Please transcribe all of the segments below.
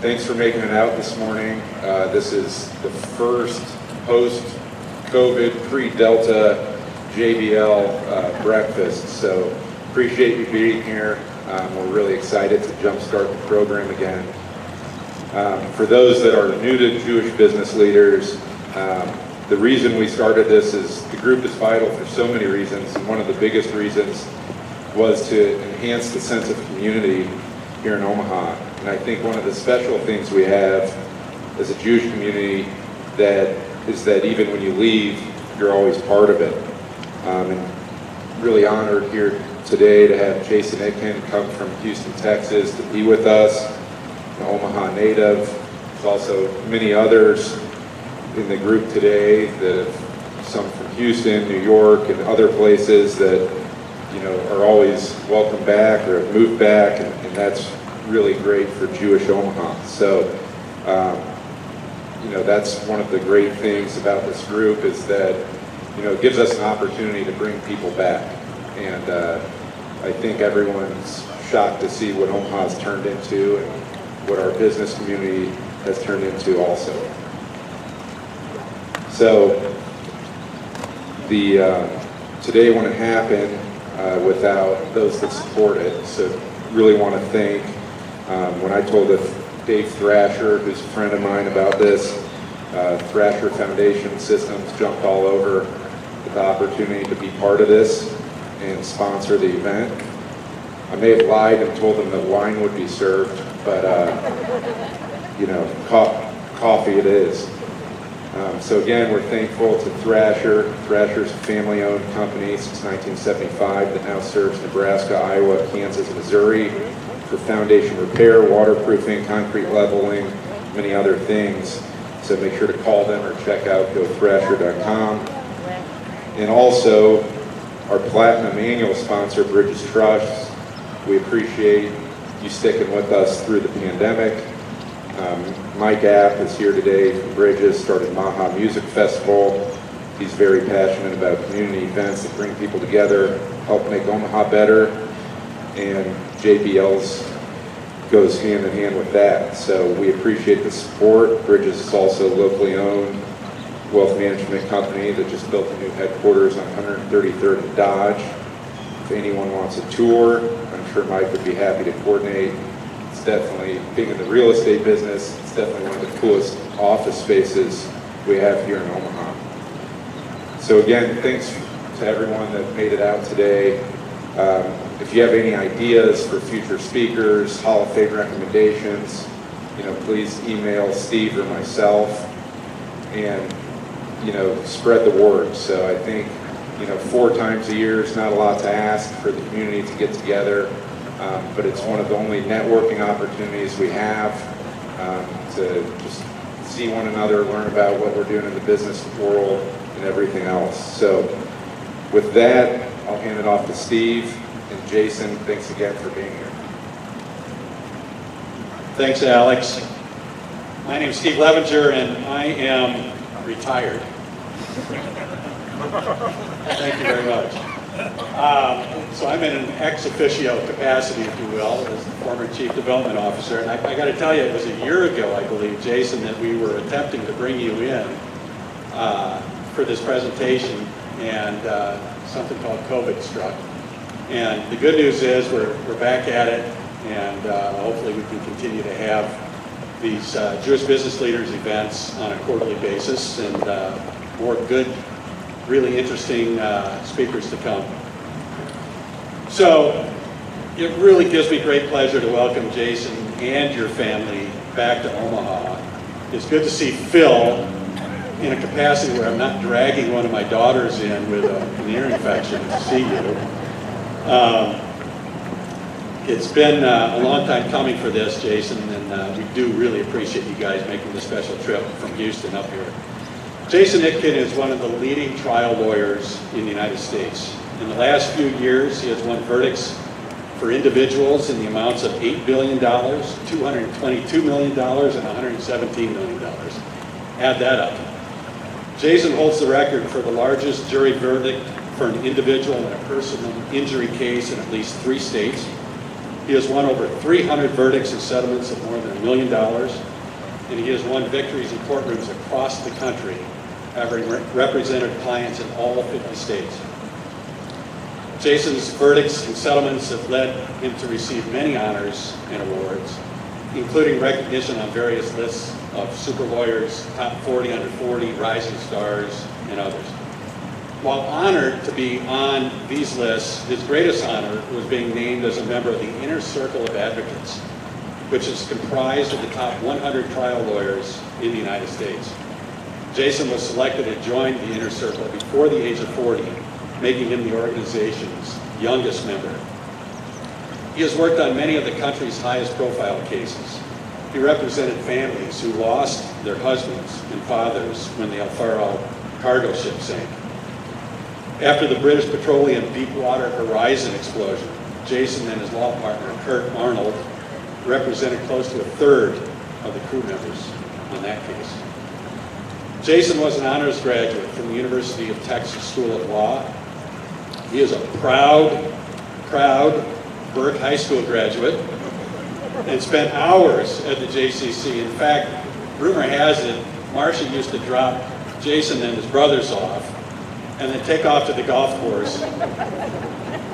Thanks for making it out this morning. This is the first post-COVID, pre-Delta JBL breakfast, so appreciate you being here. We're really excited to jumpstart the program again. For those that are new to Jewish business leaders, the reason we started this is the group is vital for so many reasons, and one of the biggest reasons was to enhance the sense of community here in Omaha. And I think one of the special things we have as a Jewish community is that even when you leave, you're always part of it. And really honored here today to have Jason Itkin come from Houston, Texas to be with us, an Omaha native. There's also many others in the group today that have some from Houston, New York, and other places that are always welcome back or have moved back, and that's really great for Jewish Omaha. So, that's one of the great things about this group is that, it gives us an opportunity to bring people back. And I think everyone's shocked to see what Omaha's turned into and what our business community has turned into also. So, today wouldn't happen without those that support it. So really want to thank, when I told Dave Thrasher, who's a friend of mine, about this, Thrasher Foundation Systems jumped all over with the opportunity to be part of this and sponsor the event. I may have lied and told them that wine would be served, but coffee it is. So again, we're thankful to Thrasher. Thrasher's a family-owned company since 1975 that now serves Nebraska, Iowa, Kansas, Missouri for foundation repair, waterproofing, concrete leveling, many other things. So make sure to call them or check out gothrasher.com. And also, our Platinum annual sponsor, Bridges Trust. We appreciate you sticking with us through the pandemic. Mike App is here today from Bridges, started Maha Music Festival. He's very passionate about community events that bring people together, help make Omaha better, and JBL's goes hand in hand with that. So we appreciate the support. Bridges is also a locally owned wealth management company that just built a new headquarters on 133rd and Dodge. If anyone wants a tour, I'm sure Mike would be happy to coordinate. It's definitely, being in the real estate business, it's definitely one of the coolest office spaces we have here in Omaha. So again, thanks to everyone that made it out today. If you have any ideas for future speakers, Hall of Fame recommendations, please email Steve or myself and, spread the word. So I think, 4 times a year is not a lot to ask for the community to get together, but it's one of the only networking opportunities we have to just see one another, learn about what we're doing in the business world and everything else. So with that, I'll hand it off to Steve. And Jason, thanks again for being here. Thanks, Alex. My name is Steve Levinger, and I am retired. Thank you very much. So I'm in an ex officio capacity, if you will, as the former Chief Development Officer. And I got to tell you, it was a year ago, I believe, Jason, that we were attempting to bring you in for this presentation, and something called COVID struck. And the good news is we're back at it, and hopefully we can continue to have these Jewish business leaders events on a quarterly basis, and more good, really interesting speakers to come. So it really gives me great pleasure to welcome Jason and your family back to Omaha. It's good to see Phil in a capacity where I'm not dragging one of my daughters in with an ear infection to see you. It's been a long time coming for this, Jason, and we do really appreciate you guys making this special trip from Houston up here. Jason Itkin is one of the leading trial lawyers in the United States. In the last few years, he has won verdicts for individuals in the amounts of $8 billion, $222 million, and $117 million. Add that up. Jason holds the record for the largest jury verdict for an individual in a personal injury case in at least 3 states. He has won over 300 verdicts and settlements of more than $1 million, and he has won victories in courtrooms across the country, having represented clients in all 50 states. Jason's verdicts and settlements have led him to receive many honors and awards, including recognition on various lists of Super Lawyers, Top 40 Under 40, Rising Stars, and others. While honored to be on these lists, his greatest honor was being named as a member of the Inner Circle of Advocates, which is comprised of the top 100 trial lawyers in the United States. Jason was selected to join the Inner Circle before the age of 40, making him the organization's youngest member. He has worked on many of the country's highest profile cases. He represented families who lost their husbands and fathers when the Overhaul cargo ship sank. After the British Petroleum Deepwater Horizon explosion, Jason and his law partner, Kurt Arnold, represented close to a third of the crew members on that case. Jason was an honors graduate from the University of Texas School of Law. He is a proud Burke High School graduate and spent hours at the JCC. In fact, rumor has it, Marcia used to drop Jason and his brothers off and then take off to the golf course.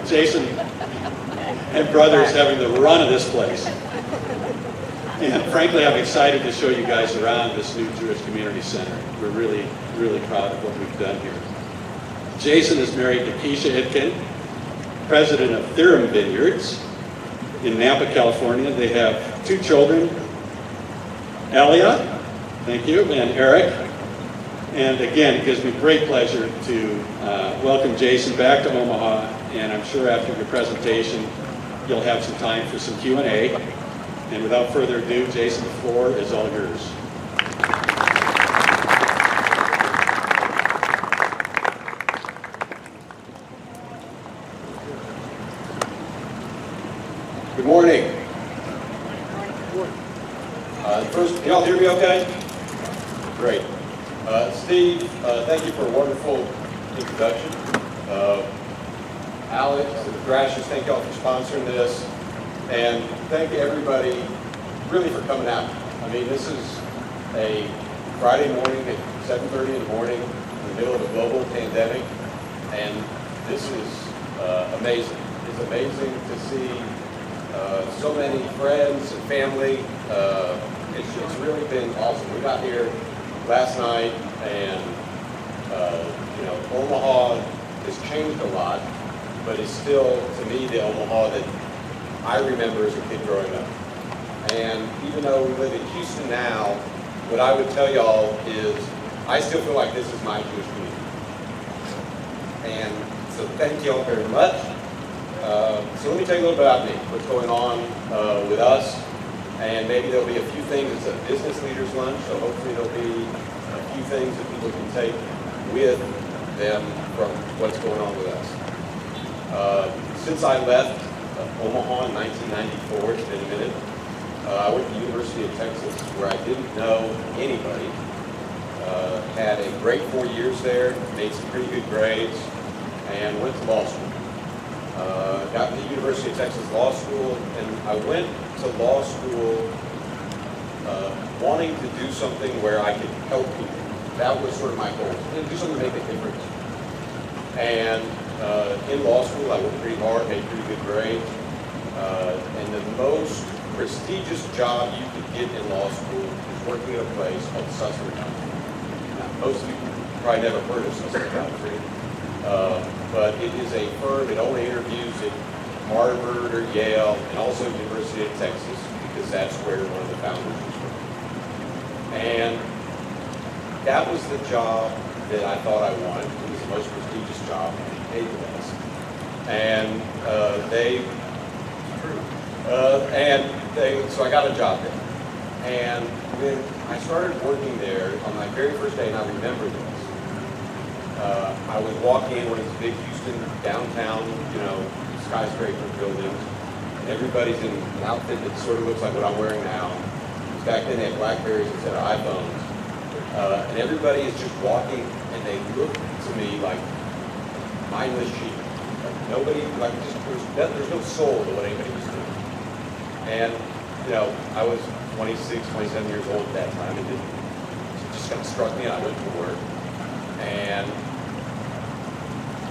Jason and brothers having the run of this place. And frankly, I'm excited to show you guys around this new Jewish Community Center. We're really, really proud of what we've done here. Jason is married to Keisha Itkin, president of Theorem Vineyards in Napa, California. They have 2 children, Elia, thank you, and Eric. And again, it gives me great pleasure to welcome Jason back to Omaha, and I'm sure after your presentation, you'll have some time for some Q&A. And without further ado, Jason, the floor is all yours. Good morning. First, can y'all hear me okay? Great. Steve, thank you for a wonderful introduction. Alex and Thrashers, thank y'all for sponsoring this. And thank everybody really for coming out. I mean, this is a Friday morning at 7:30 in the morning in the middle of a global pandemic. And this is amazing. It's amazing to see so many friends and family. It's really been awesome. We got here last night, and Omaha has changed a lot, but it's still, to me, the Omaha that I remember as a kid growing up. And even though we live in Houston now, what I would tell y'all is I still feel like this is my Jewish community. And so thank y'all very much. So let me tell you a little bit about me, what's going on with us, and maybe there'll be a few things. It's a business leaders lunch, so hopefully there'll be a few things that people can take with them from what's going on with us. Since I left Omaha in 1994, it's been a minute, I went to the University of Texas, where I didn't know anybody. Had a great 4 years there, made some pretty good grades, and went to law school. Got to the University of Texas Law School, and I went to law school wanting to do something where I could help people. That was sort of my goal, and do something to make a difference. And in law school, I worked pretty hard, made pretty good grades, and the most prestigious job you could get in law school is working at a place called Sussman Company. Now, most of you probably never heard of Sussman Company. But it is a firm that only interviews at Harvard or Yale, and also University of Texas, because that's where one of the founders is from. And that was the job that I thought I wanted. It was the most prestigious job, and they paid the best. So I got a job there. And when I started working there on my very first day, and I remember this, I was walking in one of these big Houston downtown, skyscraper buildings, and everybody's in an outfit that sort of looks like what I'm wearing now. Back then they had Blackberries instead of iPhones. And everybody is just walking, and they look to me like mindless sheep. Like nobody, there's no soul to what anybody was doing. And, I was 26, 27 years old at that time. It just kind of struck me. I went to work. And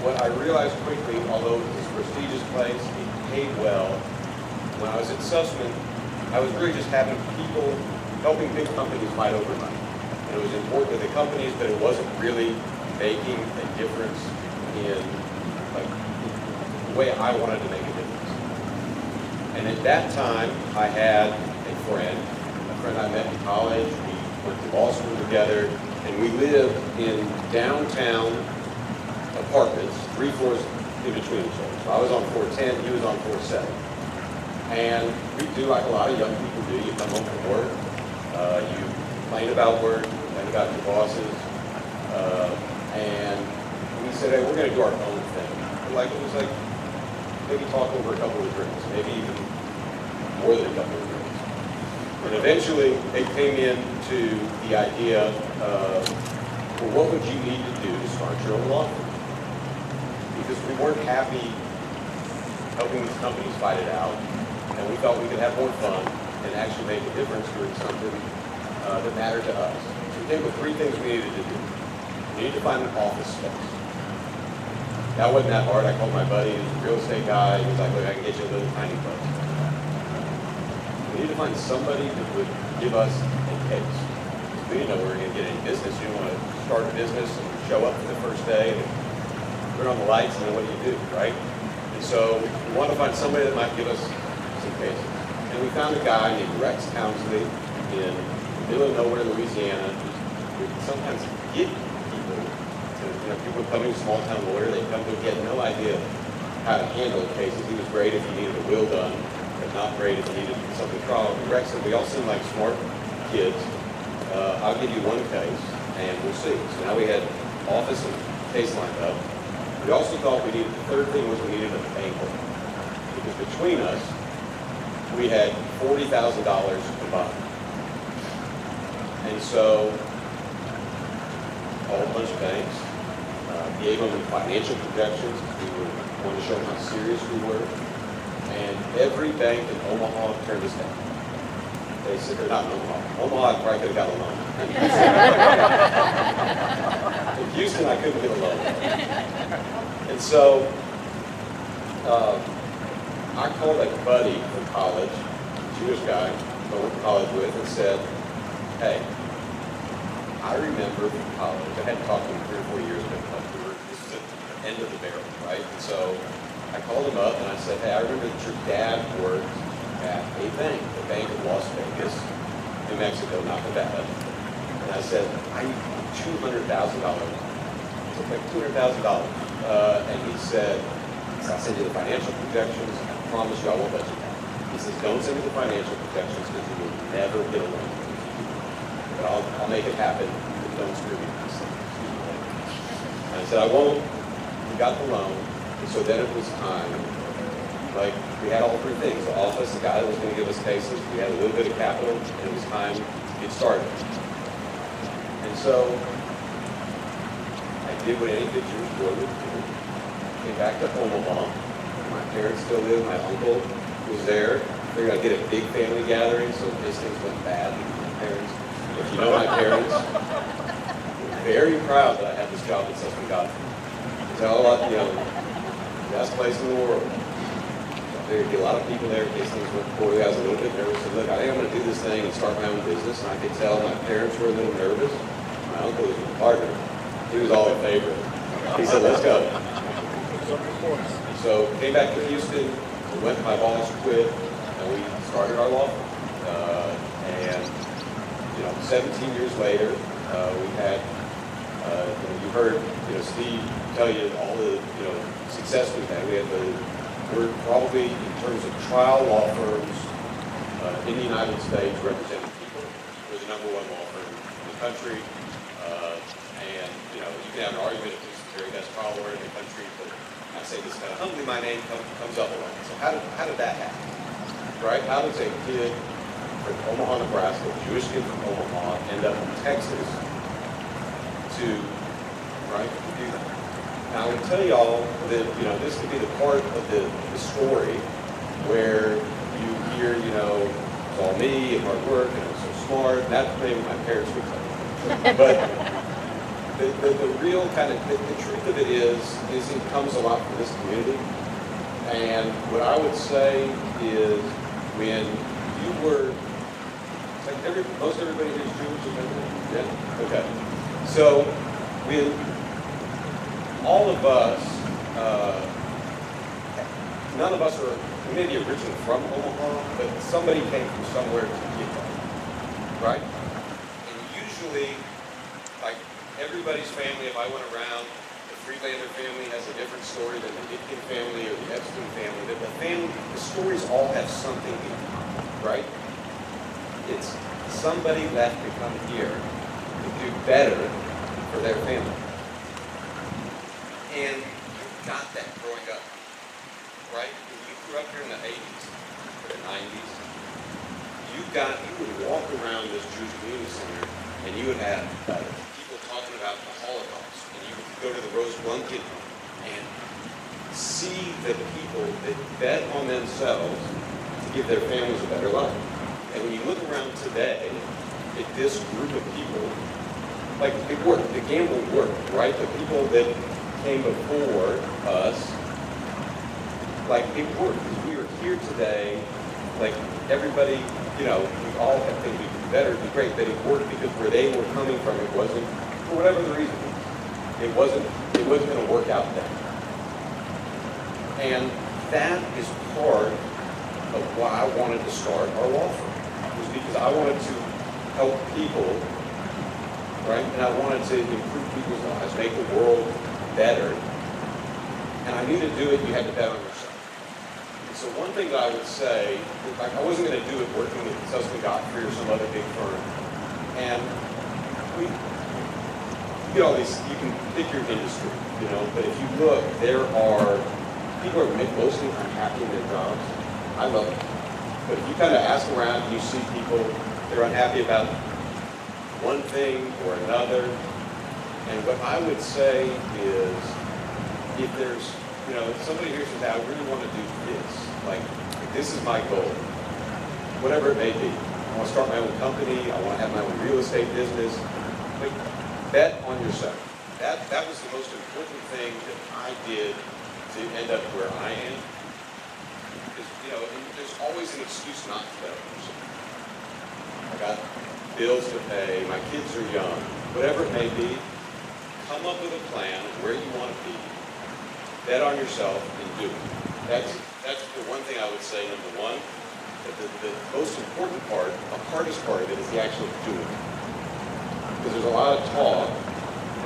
what I realized quickly, although it was a prestigious place, it paid well, when I was at Sussman, I was really just having people helping big companies fight over money. And it was important to the companies, but it wasn't really making a difference in the way I wanted to make a difference. And at that time, I had a friend I met in college. We went to law school together, and we lived in downtown apartments, 3 floors in between each other. So I was on floor 10, he was on floor 7. And we do like a lot of young people do. You come home from work, you complain about work, you complain about your bosses, and we said, hey, we're going to do our own thing. It was like maybe talk over a couple of drinks, maybe even more than a couple of drinks. And eventually, they came into the idea of, well, what would you need to do to start your own law firm? Because we weren't happy helping these companies fight it out, and we thought we could have more fun and actually make a difference doing something that mattered to us. So we came with 3 things we needed to do. We needed to find an office space. That wasn't that hard. I called my buddy, who's a real estate guy. He was like, look, I can get you a little tiny place. We needed to find somebody that would give us a case. We didn't know we were going to get any business. You didn't want to start a business and show up for the first day and turn on the lights and then what do you do, right? And so we wanted to find somebody that might give us some cases. And we found a guy named Rex Townsley in the middle of nowhere, Louisiana, who would sometimes get people to, people coming to small town lawyer, they come to, he had no idea how to handle cases. He was great if you needed a will done, but not great if you needed something trial. Rex said, we all seem like smart kids. I'll give you one case and we'll see. So now we had office and case lined up. We also thought we needed, the third thing was we needed a banker. Because between us, we had $40,000 combined. And so, called a bunch of banks, gave them financial projections. We wanted to show them how serious we were. And every bank in Omaha turned us down. They said, they're not in Omaha. Omaha, I probably could have got a loan. In Houston, I couldn't get a loan. And so, I called a buddy from college, a Jewish guy I went to college with, and said, hey, I remember from college, I hadn't talked to him 3 or 4 years ago, but this was at the end of the barrel, right? And so I called him up and I said, hey, I remember that your dad worked at a bank, the Bank of Las Vegas, New Mexico, not Nevada. And I said, I need $200,000. It's like $200,000. And he said, I'll send you the financial projections. I promise you I won't let you down. He says, don't send me the financial projections because you will never get a loan. But I'll make it happen. But don't screw me. And I said, I won't. We got the loan. And so then it was time. Like, we had all 3 things. The office, the guy that was going to give us cases. We had a little bit of capital. And it was time to get started. And so I did what any good Jewish boy would do. Came back to Omaha. My parents still lived. My uncle was there. Figured I'd get a big family gathering, so in case things went bad with my parents. If you know my parents, I'm very proud that I had this job at Sussman Godfrey. It's the best place in the world. There'd be a lot of people there in case things went poorly. I was a little bit nervous. I said, look, I think I'm going to do this thing and start my own business. And I could tell my parents were a little nervous. My uncle was my partner. He was all in favor. He said, let's go. So came back to Houston, we went to my boss, quit, and we started our law firm. And 17 years later, we had, you heard Steve tell you all the success we've had. We're probably in terms of trial law firms in the United States representing people. We're the #1 law firm in the country. And you can have an argument if this is the very best trial lawyer in the country, but I say this kind of humbly, my name comes up a lot. So how did that happen? Right? How does a kid from Omaha, Nebraska, a Jewish kid from Omaha, end up in Texas to do that? Now I would tell y'all that this could be the part of the story where you here, you know, it's all me and hard work and I'm so smart. And that's maybe my parents would tell me. But the real kind of, the truth of it is it comes a lot from this community. And what I would say is when you were, like most everybody who's Jewish, yeah, okay. So when all of us, none of us are maybe originally from Omaha, but somebody came from somewhere to get there, right? And usually, like everybody's family, if I went around, the Freelander family has a different story than the Itkin family or the Epstein family. The stories all have something in common, right? It's somebody left to come here to do better for their family. And you got that growing up, right? When you grew up here in the 80s or the 90s, you would walk around this Jewish community center and you would have people talking about the Holocaust, and you would go to the Rose Blanket and see the people that bet on themselves to give their families a better life. And when you look around today at this group of people, like it worked, the gamble worked, right? The people that came before us, like it worked. We are here today, like everybody, you know, we all have things we could do better, it'd be great, but it worked because where they were coming from, it wasn't, for whatever the reason, it wasn't going to work out then. And that is part of why I wanted to start our law firm, was because I wanted to help people, right? And I wanted to improve people's lives, make the world better. And I knew to do it, you had to bet on yourself. And so one thing that I would say, like I wasn't going to do it working with Susman Godfrey or some other big firm. And you get all these, you can pick your industry, you know, but if you look, there are, people are mostly unhappy in their jobs. I love it. But if you kind of ask around, you see people, they're unhappy about one thing or another. And what I would say is, if there's, you know, if somebody here says, I really want to do this, like this is my goal, whatever it may be. I want to start my own company, I want to have my own real estate business. Like, bet on yourself. That was the most important thing that I did to end up where I am. Because, you know, and there's always an excuse not to bet on yourself. I got bills to pay, my kids are young, whatever it may be. Come up with a plan of where you want to be, bet on yourself, and do it. That's the one thing I would say, number one, that the most important part, the hardest part of it is the actual doing. Because there's a lot of talk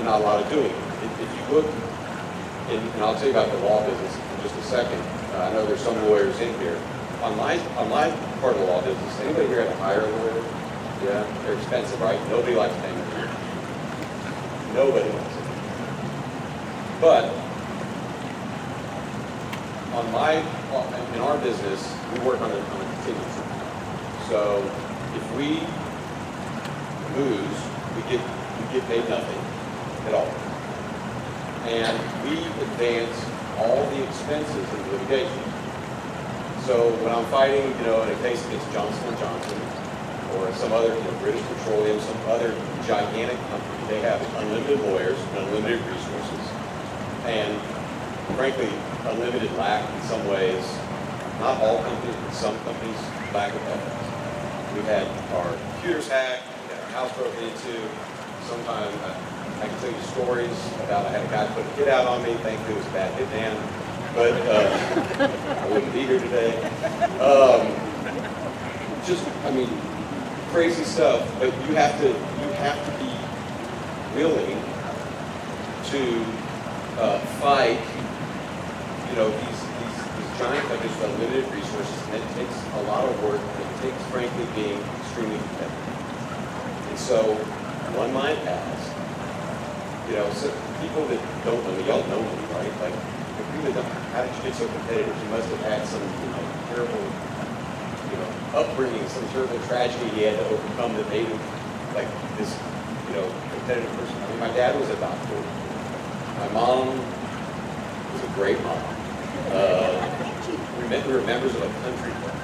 and not a lot of doing. If you look, and I'll tell you about the law business in just a second. I know there's some lawyers in here. On my part of the law business, anybody here had to hire a lawyer? Yeah, they're expensive, right? Nobody likes paying them. Nobody wants it. But in our business, we work on a contingency. So if we lose, we get paid nothing at all. And we advance all the expenses in litigation. So when I'm fighting, you know, in a case against Johnson & Johnson, or some other, you know, British Petroleum, some other gigantic company, they have unlimited lawyers and unlimited resources, and frankly, unlimited lack in some ways. Not all companies, but some companies lack of evidence. We've had our computers hacked, we had our house broken into. Sometimes I can tell you stories about I had a guy put a hit out on me, thankfully it was a bad hit man, but I wouldn't be here today. I mean, crazy stuff, but you have to be willing to fight, you know, these giant companies with unlimited resources, and it takes a lot of work, and it takes, frankly, being extremely competitive. And so, one might ask, you know, so people that don't know me, y'all know me, right? Like, if really don't, how did you get so competitive? You must have had some, you know, terrible, you know, upbringing, some terrible tragedy he had to overcome that made him like this, you know, competitive person. I mean, my dad was a doctor. My mom was a great mom. We were members of a country club.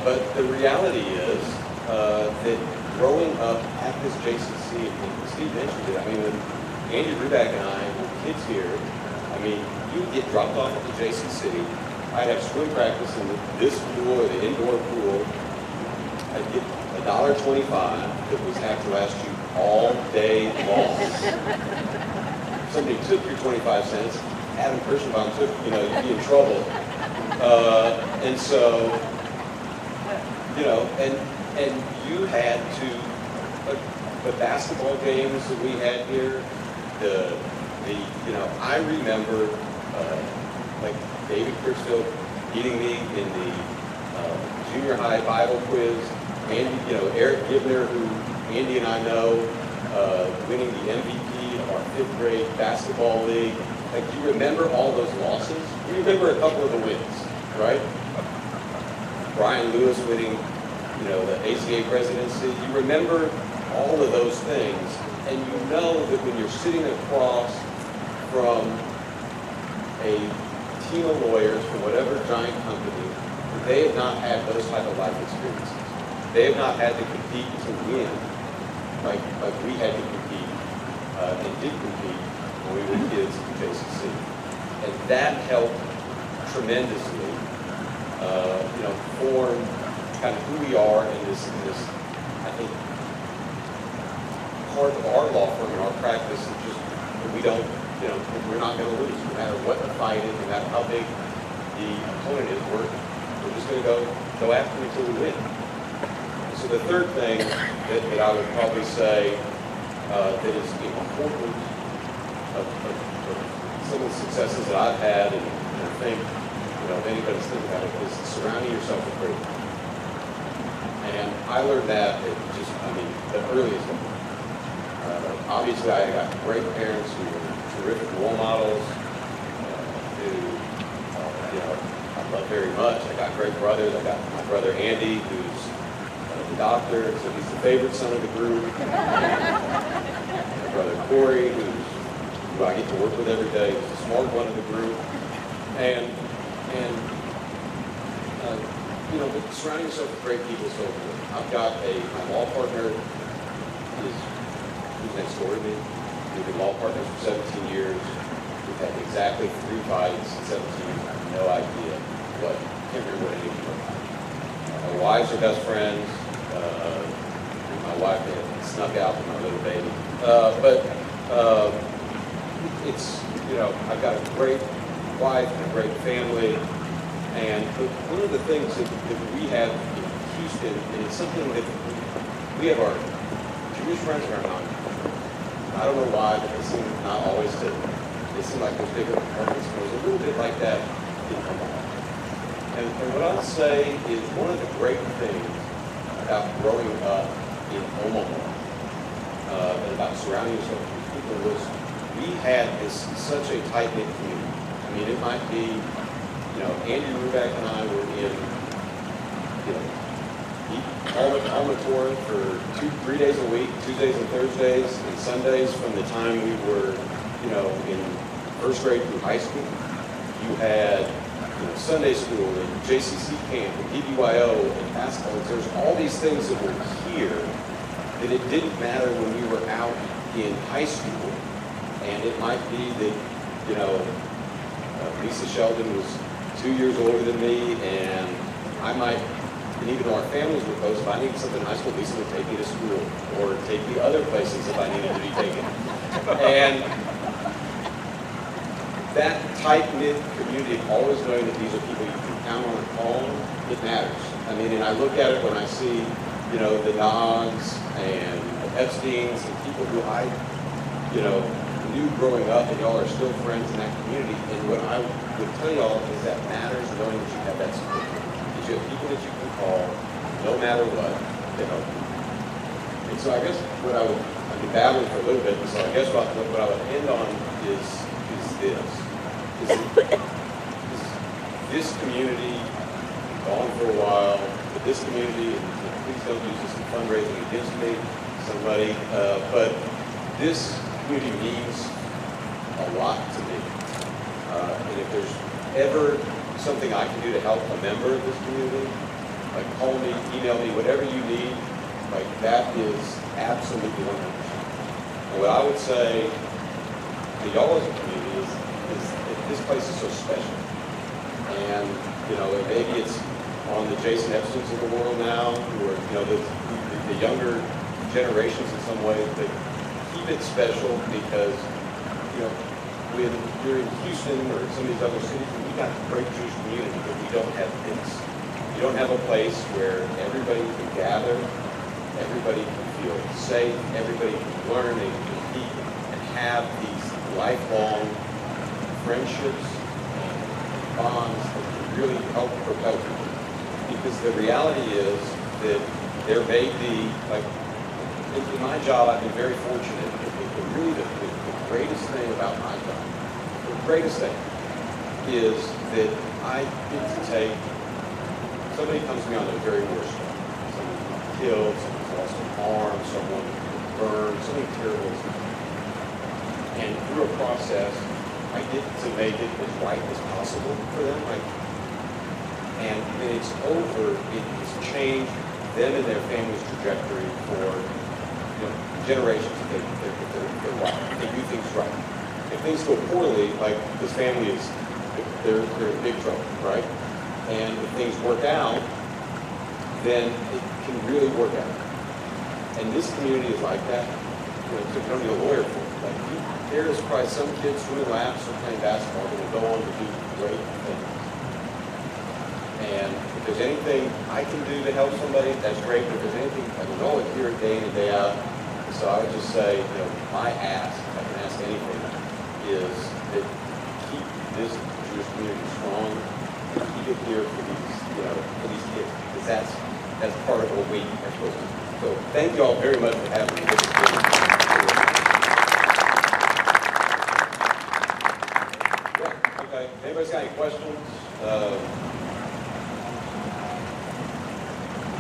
But the reality is that growing up at this JCC, and Steve mentioned it, I mean, when Andy Ruback and I were kids here, I mean, you would get dropped off at the JCC. I'd have swim practice in this pool or the indoor pool. I'd get $1.25 that was have to last you all day long. Somebody took your 25 cents, Adam Kirschenbaum took, you'd be in trouble. And so, and you had to, the basketball games that we had here, I remember, like David Critchfield beating me in the junior high Bible quiz, Andy, Eric Gibner, who Andy and I know, winning the MVP of our 5th grade basketball league. Like, do you remember all those losses? You remember a couple of the wins, right? Brian Lewis winning, the ACA presidency. You remember all of those things, and you know that when you're sitting across from a team of lawyers from whatever giant company, they have not had those type of life experiences. They have not had to compete to win like we had to compete and did compete when we were kids at the JCC. And that helped tremendously, form kind of who we are in this, I think, part of our law firm and our practice is just that we don't, we're not going to lose no matter what the fight is, no matter how big the opponent is. We're just going to go after it until we win. So the third thing that I would probably say that is important of some of the successes that I've had, and I think, if anybody's thinking about it, is surrounding yourself with great people. And I learned that at the earliest age. Obviously, I got great parents who were terrific role models, who, I love very much. I got great brothers. I got my brother Andy, who's the doctor, so he's the favorite son of the group. My brother Corey, who I get to work with every day, he's the smart one of the group. But surrounding yourself with great people is so important. I've got my law partner who's next door to me. We've been law partners for 17 years. We've had exactly 3 fights in 17 years. I have no idea can't remember what any of them are. Our wives are best friends. My wife had snuck out with my little baby. It's, I've got a great wife and a great family. And one of the things that we have in Houston, and it's something that we have our Jewish friends and our non-Jewish. I don't know why, but they seem not always to, they seem like there's bigger apartments. There's a little bit like that in Omaha. And what I'll say is one of the great things about growing up in Omaha and about surrounding yourself with people was we had such a tight-knit community. I mean, it might be, Andy Ruback and I were in, Alma touring for 3 days a week, Tuesdays and Thursdays and Sundays from the time we were, in 1st grade through high school. You had, Sunday school and JCC camp and BBYO and basketball. There's all these things that were here that it didn't matter when we were out in high school. And it might be that, Lisa Sheldon was 2 years older than me, and even though our families were close, if I needed something in high school, Lisa would take me to school or take me other places if I needed to be taken. And that tight-knit community, always knowing that these are people you can count on at home, it matters. I mean, and I look at it when I see, the Nogs and the Epsteins and people who I, knew growing up, and y'all are still friends in that community. And what I would tell y'all is that matters, knowing that you have that support. That you have people that you can call, no matter what, to help you. And so I guess I've been battling for a little bit, and so I guess what I would end on is this community, gone for a while, but this community, and please don't use this in fundraising against me, somebody, but this community means a lot to me. And if there's ever something I can do to help a member of this community, like call me, email me, whatever you need, like that is absolutely 100%. And what I would say to y'all as a community is that this place is so special. And, you know, maybe it's on the Jason Epstein's of the world now, or, you know, the younger generations in some ways, but keep it special because, you know, when you're in Houston or some of these other cities, we got a great Jewish community, but we don't have this. You don't have a place where everybody can gather, everybody can feel safe, everybody can learn and compete and have these lifelong friendships and bonds that can really help propel people. Because the reality is that there may be, like, in my job, I've been very fortunate. The greatest thing about my job, the greatest thing, is that I get to take, somebody comes to me on their very worst day. Someone killed, someone's lost an arm, someone burned, something terrible. And through a process, I get to make it as right as possible for them. And when it's over, it has changed them and their family's trajectory for, you know, generations. They're right. They do things right. If things go poorly, like this family is, they're in big trouble, right? And if things work out, then it can really work out. And this community is like that. You know, you don't need a lawyer for it. Like, there's probably some kids swimming laps or playing basketball that will go on to do great things. And if there's anything I can do to help somebody, that's great. But if there's anything, I can only hear it day in and day out. So I would just say, you know, my ask, if I can ask anything, is that keep this Jewish community strong. Keep it here for these, you know, for these kids, because that's part of what we are supposed to do. So thank you all very much for having me. Yeah, okay. Anybody's got any questions?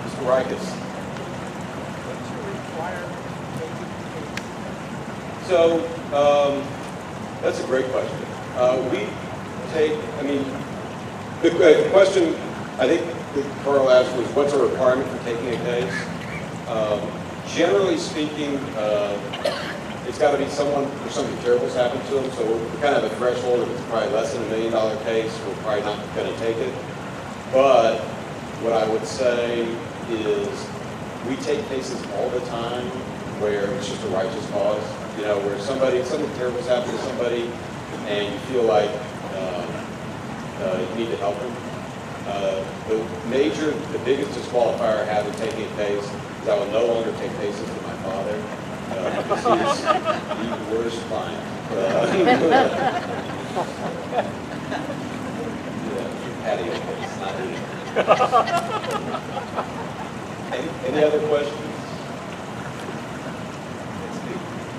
Mr. Rikus. What's your requirement for taking the case? So that's a great question. We take, I mean, the question I think that Carl asked was, what's a requirement for taking a case? Generally speaking, it's got to be someone or something terrible's happened to them. So we're kind of at a threshold. If it's probably less than $1 million case, we're probably not going to take it. But what I would say is we take cases all the time where it's just a righteous cause. You know, where something terrible's happened to somebody, and you feel like you need to help them. The biggest disqualifier I have in taking a case is I will no longer take cases with my father because he's the worst client. Patio case, not any other questions?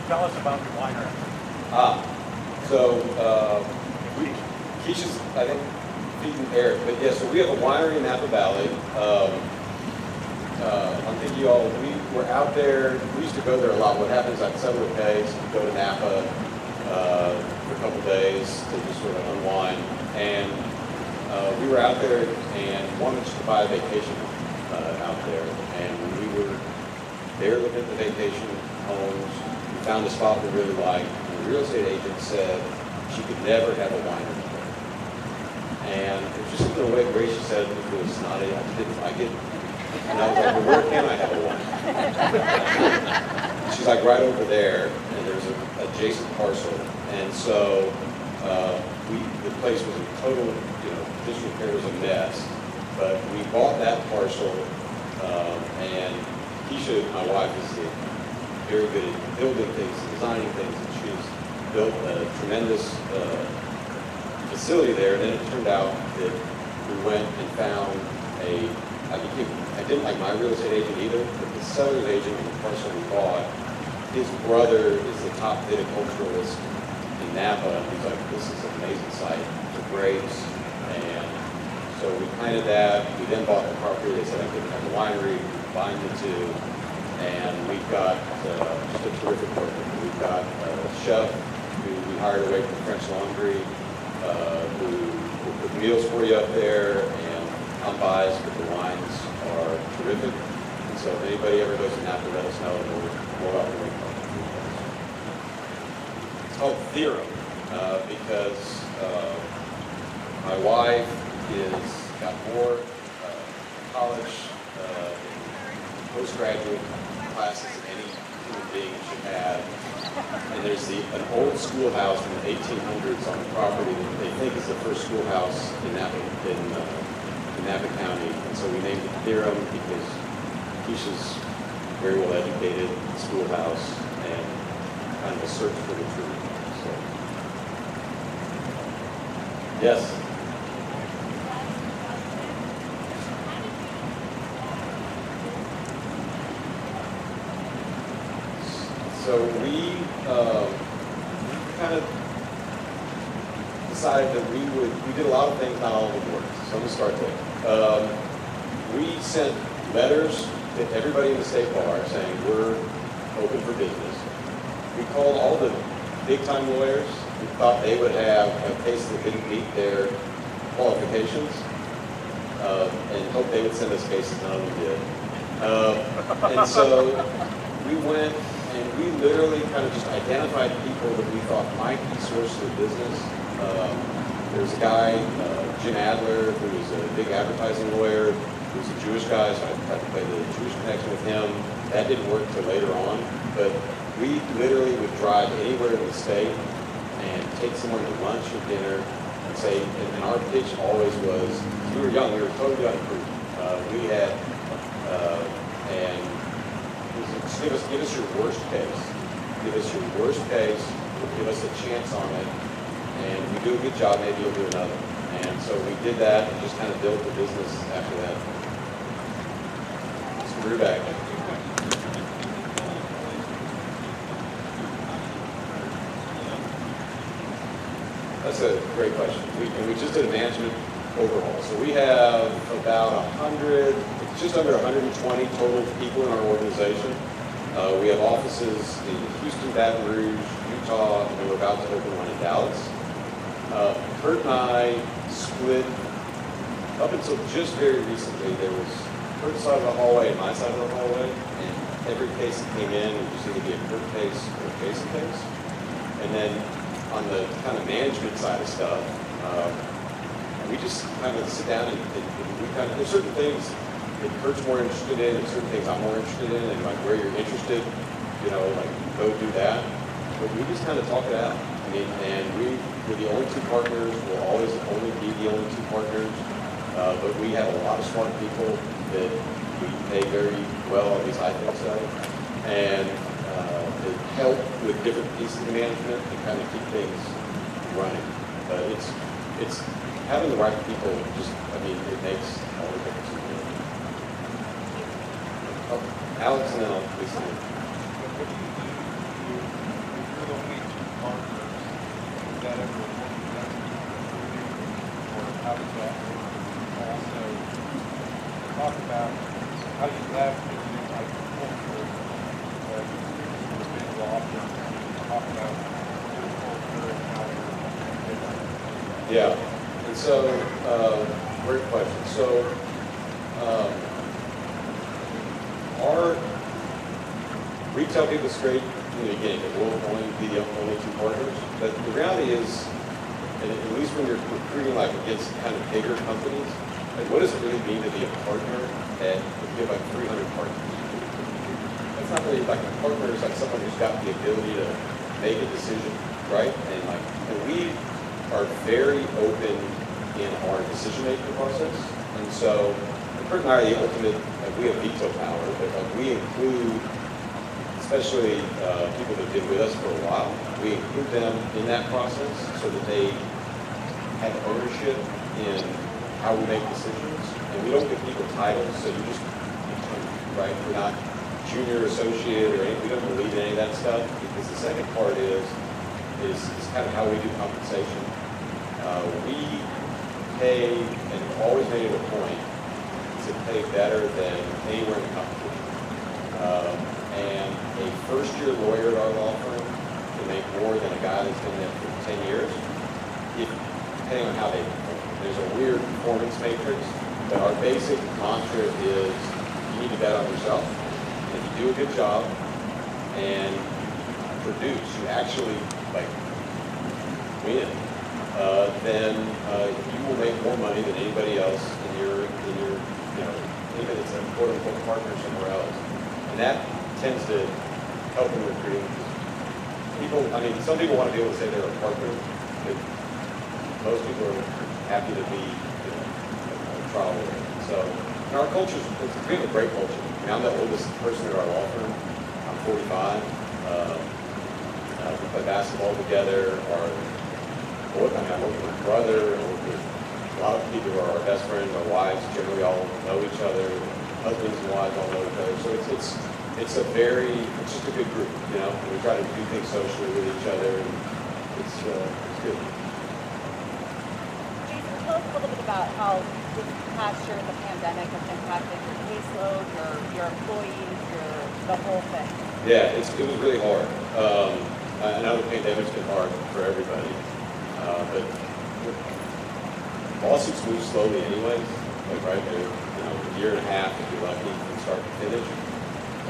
Tell us about the winery. So Keisha's, I think, feeding Eric, but yeah, so we have a winery in Napa Valley. I'm thinking you all, we were out there, we used to go there a lot. What happens, I'd settle a case, we go to Napa for a couple of days to just sort of unwind. And we were out there and wanted to buy a vacation out there. And when we were there looking at the vacation homes, we found a spot we really liked. And the real estate agent said she could never have a winery. And it was just the way Gracie said it was snotty. I just didn't like it. And I was like, well, where can I have a winery? She's like, right over there, and there's an adjacent parcel. And so the place was in total, disrepair, it was a mess. But we bought that parcel, and Keisha, my wife, is very good at building things, designing things, and she's built a tremendous facility there. And then it turned out that we went and found I didn't like my real estate agent either, but the seller's agent in the parcel we bought, his brother is the top viticulturalist in Napa. He's like, this is an amazing site for grapes. And so we planted that. We then bought the property. They said I couldn't have a winery. We combined the two. And we've got just a terrific partner. We've got a chef who we hired away from French Laundry, who will cook meals for you up there. And I'm biased, but the wines are terrific. And so if anybody ever goes to Napa, let us know, and we'll go out and drink. It's called Theorem because my wife got more college postgraduate classes than any human being should have. And there's an old schoolhouse from the 1800s on the property that they think is the first schoolhouse in Napa County. And so we named it Theorem because Keisha's very well educated schoolhouse and kind of a search for the truth. So, yes. So we kind of decided that we did a lot of things, not all of them worked. So I'm going to start there. We sent letters to everybody in the state bar saying we're open for business. We called all the big-time lawyers who thought they would have a case that didn't meet their qualifications and hoped they would send us cases. None of them did. And so we went and we literally kind of just identified people that we thought might be sources of business. There's a guy, Jim Adler, who was a big advertising lawyer, who's a Jewish guy, so I tried to play the Jewish connection with him. That didn't work till later on, but we literally would drive anywhere in the state and take someone to lunch or dinner and say, and our pitch always was, we were young, we were totally unproven. We had, and give us your worst case. Give us your worst case, give us a chance on it, and if you do a good job, maybe you'll do another. And so we did that and just kind of built the business after that. So we're back. That's a great question. We just did a management overhaul. So we have about 100, just under 120 total people in our organization. We have offices in Houston, Baton Rouge, Utah, and we're about to open one in Dallas. Kurt and I split up until just very recently. There was Kurt's side of the hallway and my side of the hallway, and every case that came in would just either be a Kurt case or a Jason case. And then on the kind of management side of stuff, we just kind of sit down and we kind of, there's certain things that Kurt's more interested in and certain things I'm more interested in, and like where you're interested, like go do that. But we just kind of talk it out. I mean, and we're the only two partners, we'll always only be the only two partners, but we have a lot of smart people that we pay very well, at least I think so, and that help with different pieces of management and kind of keep things running. But it's having the right people, it makes all the difference. Alex, and then I'll please. What do you do if you're the only two partners? Is that ever one that's or how does that also talk about how you left and then like the culture of the big law firm, talk about your culture and how you're Yeah, and so, great question. So, we tell people straight in the beginning that we'll only be the only two partners, but the reality is, and at least when you're recruiting like against kind of bigger companies, like what does it really mean to be a partner and you have like 300 partners? That's not really like a partner is like someone who's got the ability to make a decision, right? And we are very open in our decision-making process, and so Kurt and I are the ultimate, we have veto power, but we include, especially people that have been with us for a while, we include them in that process so that they have ownership in how we make decisions. And we don't give people titles, so you just, right, we're not junior associate or anything, we don't believe in any of that stuff, because the second part is kind of how we do compensation. We pay, and always made it a point, to pay better than anywhere in the competition. And a first-year lawyer at our law firm can make more than a guy that's been there for 10 years, depending on how they perform. There's a weird performance matrix, But our basic mantra is you need to bet on yourself. And if you do a good job and you produce, you actually like win, then you will make more money than anybody else in your even if it's a quote unquote partner somewhere else. And that tends to help in recruiting. People, I mean, some people want to be able to say they're a partner, but most people are happy to be a trial lawyer. So, and our culture is we have a great culture. I mean, I'm the oldest person at our law firm. I'm 45. We play basketball together. I work with my brother. I work with a lot of people who are our best friends. Our wives generally all know each other. Husbands and wives all know each other. So it's just a good group, you know. And we try to do things socially with each other, and it's good. Jason, tell us a little bit about how this past year in the pandemic has impacted your caseload, your employees, the whole thing. Yeah, it was really hard. I know the pandemic's been hard for everybody, but lawsuits move slowly anyways. Like right there, a year and a half if you're lucky from start to finish,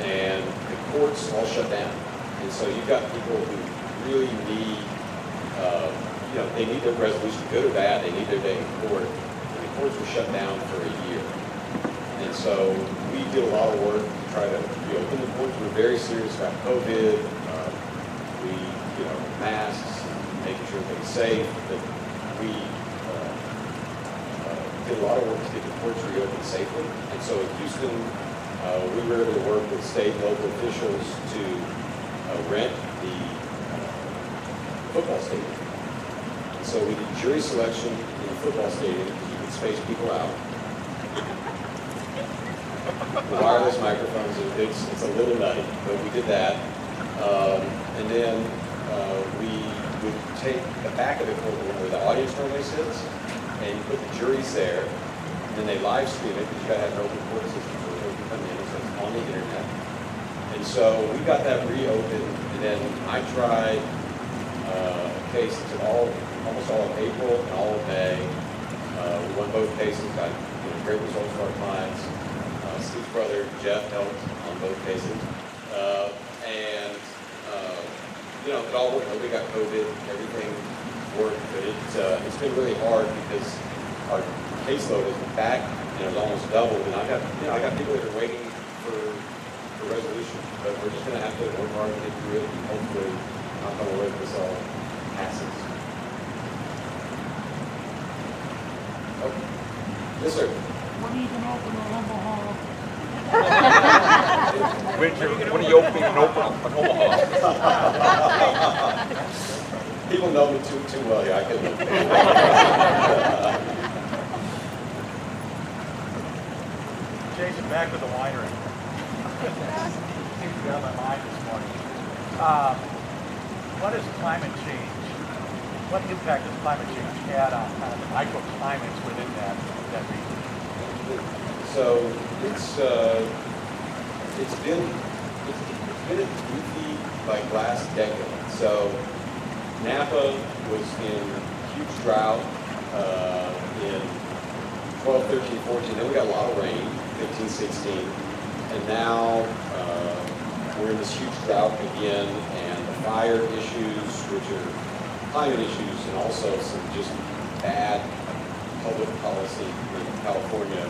and the courts all shut down. And so you've got people who really need, they need their resolution, good or bad. They need their day in court, and the courts were shut down for a year. And so we did a lot of work to try to reopen the courts. We were very serious about COVID. Masks, making sure everything's safe. But we did a lot of work to get the courts reopened safely. And so in Houston, we were able to work with state and local officials to rent the football stadium. And so we did jury selection in the football stadium because you could space people out. The wireless microphones, it's a little nutty, but we did that. And then we would take the back of the courtroom where the audience normally sits, and you put the juries there, and then they live stream it because you got to have an open court system so they can come in, so it's on the internet. And so we got that reopened, and then I tried a case that took almost all of April and all of May. We won both cases, got great results for our clients. Steve's brother Jeff helped on both cases, and it all worked. Nobody got COVID. Everything worked, but it's been really hard because our caseload is back. It's almost doubled, and I got people that are waiting for resolution. But we're just going to have to work hard to get through it, and hopefully, knock on wood, this all passes. Okay. Yes, sir. When are you going to open an Overhaul? When are you opening an Omaha? People know me too well. Yeah, I can. Jason, back to the winery. Seems to be on my mind this morning. What is climate change? What impact has climate change had on kind of the microclimates within that region? So it's been a goofy last decade. So Napa was in huge drought in 12, 13, 14. Then we got a lot of rain, 15, 16. And now we're in this huge drought again, and the fire issues, which are climate issues, and also some just bad public policy in California.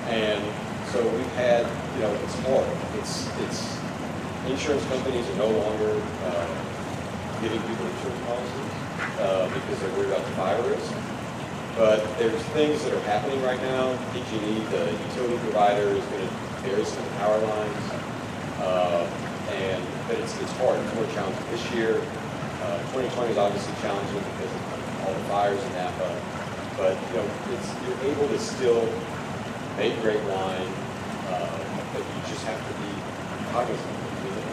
And so we've had, it's hard. It's insurance companies are no longer giving people insurance policies because they're worried about the fire risk. But there's things that are happening right now. PG&E, the utility provider, is going to bury some of the power lines. But it's hard. It's more challenging this year. 2020 is obviously challenging because of all the fires in Napa. But you're able to still make great wine, but you just have to be cognizant.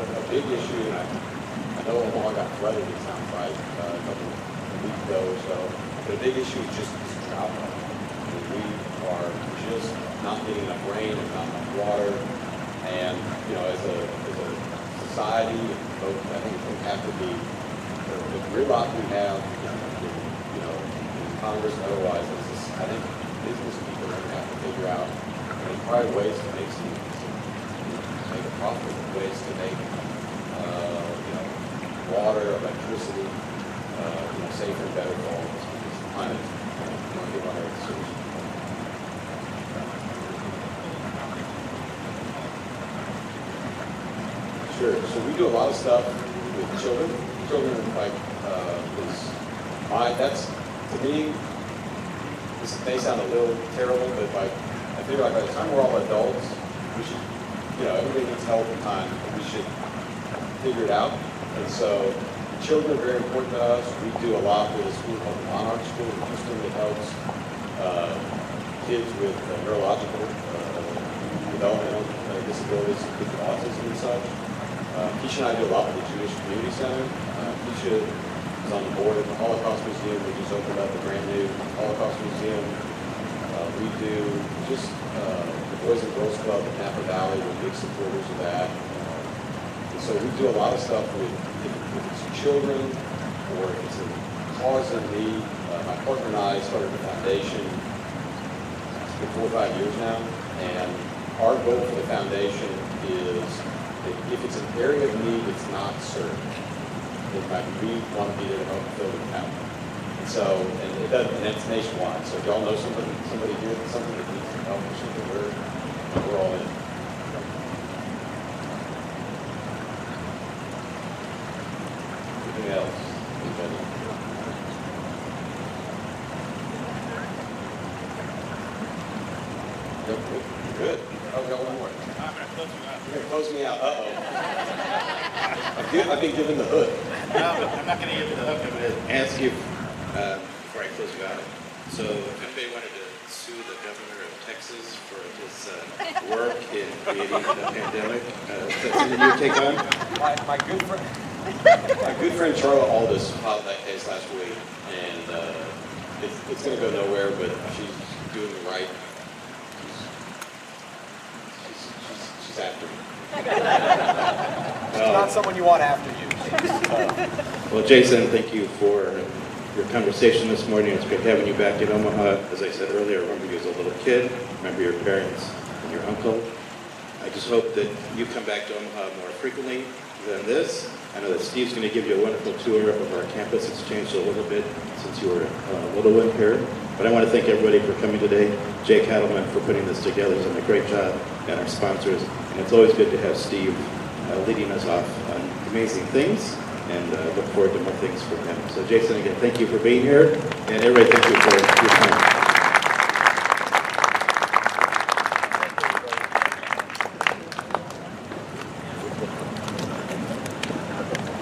A big issue, and I know Omaha got flooded, it sounds like, a couple of weeks ago or so, but a big issue is just this drought. We are just not getting enough rain, there's not enough water, and as a society, I think we have to be, the gridlock we have, in Congress and otherwise, I think business people are going to have to figure out, probably ways to make make a profit, ways to make, water, electricity, safer and better for all of us, because the climate, get on Earth soon. Sure. So we do a lot of stuff with children. Children, like, that's, to me, this may sound a little terrible, but like, I feel like by the time we're all adults, we should, everybody needs help and time, and we should figure it out. And so, children are very important to us. We do a lot with a school called the Monarch School in Houston that helps kids with neurological, developmental disabilities, with autism and such. Keisha and I do a lot with the Jewish Community Center. Keisha is on the board at the Holocaust Museum. We just opened up a brand new Holocaust Museum. We do just the Boys and Girls Club in Napa Valley. We're big supporters of that. And so we do a lot of stuff with, if it's children or if it's a cause in need. My partner and I started the foundation, it's been 4 or 5 years now, and our goal for the foundation is if it's an area of need that's not served, then we want to be there to help fill the gap. And so, and it's nationwide. So if y'all know somebody here, something that needs some help or something, we're all in. Anything else? Anybody? Yep, good. Oh, we got one more. You're gonna close me out. Uh-oh. I've been given the hood. No, I'm not going to give you the hook. I'm going to ask you, before I close you out, so if anybody wanted to sue the governor of Texas for his work in creating the pandemic, that's something you would take on? My good friend Charlotte Aldis filed that case last week, and it's going to go nowhere, but she's doing the right. She's after me. It's not someone you want after you. Well, Jason, thank you for your conversation this morning. It's great having you back in Omaha. As I said earlier, I remember you as a little kid, remember your parents and your uncle. I just hope that you come back to Omaha more frequently than this. I know that Steve's going to give you a wonderful tour of our campus. It's changed a little bit since you were a little one here. But I want to thank everybody for coming today. Jay Cattleman for putting this together. He's done a great job, and our sponsors. And it's always good to have Steve leading us off on amazing things, and look forward to more things from him. So Jason, again, thank you for being here, and everybody, thank you for your time.